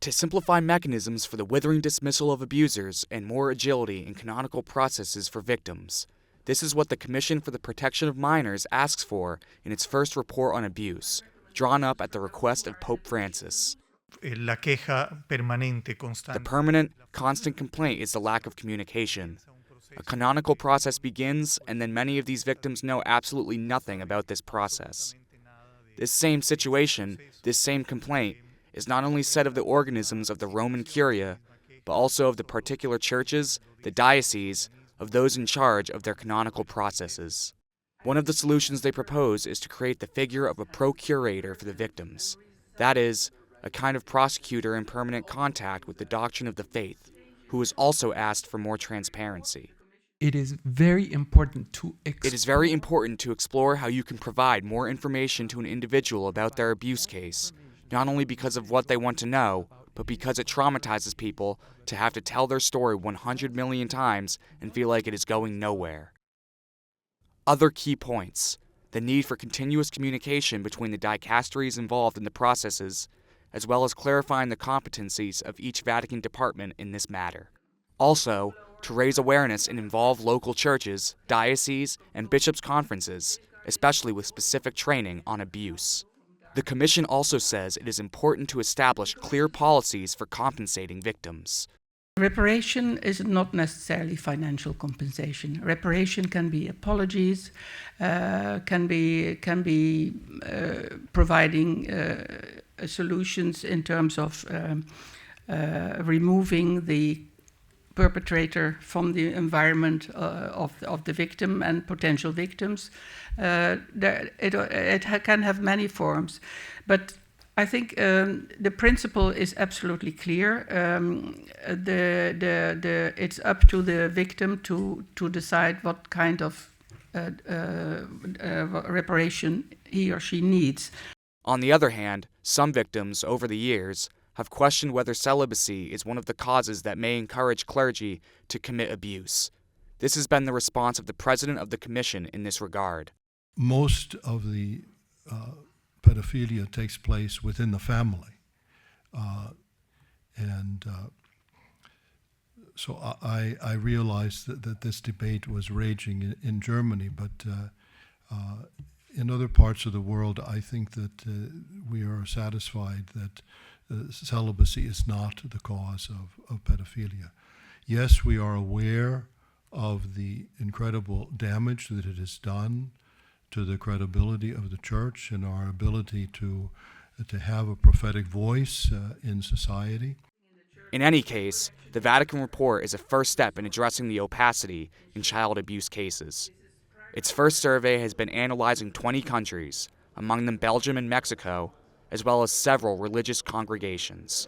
To simplify mechanisms for the withering dismissal of abusers and more agility in canonical processes for victims. This is what the Commission for the Protection of Minors asks for in its first report on abuse, drawn up at the request of Pope Francis. La queja permanente, constante. The permanent, constant complaint is the lack of communication. A canonical process begins, and then many of these victims know absolutely nothing about this process. This same situation, this same complaint, is not only said of the organisms of the Roman Curia, but also of the particular churches, the dioceses, of those in charge of their canonical processes. One of the solutions they propose is to create the figure of a procurator for the victims. That is, a kind of prosecutor in permanent contact with the doctrine of the faith, who is also asked for more transparency. It is very important to explore how you can provide more information to an individual about their abuse case, not only because of what they want to know, but because it traumatizes people to have to tell their story 100 million times and feel like it is going nowhere. Other key points: the need for continuous communication between the dicasteries involved in the processes, as well as clarifying the competencies of each Vatican department in this matter. Also, to raise awareness and involve local churches, dioceses, and bishops' conferences, especially with specific training on abuse. The Commission also says it is important to establish clear policies for compensating victims. Reparation is not necessarily financial compensation. Reparation can be apologies, can be providing solutions in terms of removing the perpetrator from the environment of the victim and potential victims. It can have many forms, but I think the principle is absolutely clear. It's up to the victim to decide what kind of reparation he or she needs. On the other hand, some victims, over the years, have questioned whether celibacy is one of the causes that may encourage clergy to commit abuse. This has been the response of the president of the Commission in this regard. Most of the pedophilia takes place within the family. So I realized that this debate was raging in Germany, but in other parts of the world, I think that we are satisfied that celibacy is not the cause of pedophilia. Yes, we are aware of the incredible damage that it has done to the credibility of the Church and our ability to have a prophetic voice in society. In any case, the Vatican report is a first step in addressing the opacity in child abuse cases. Its first survey has been analyzing 20 countries, among them Belgium and Mexico, as well as several religious congregations.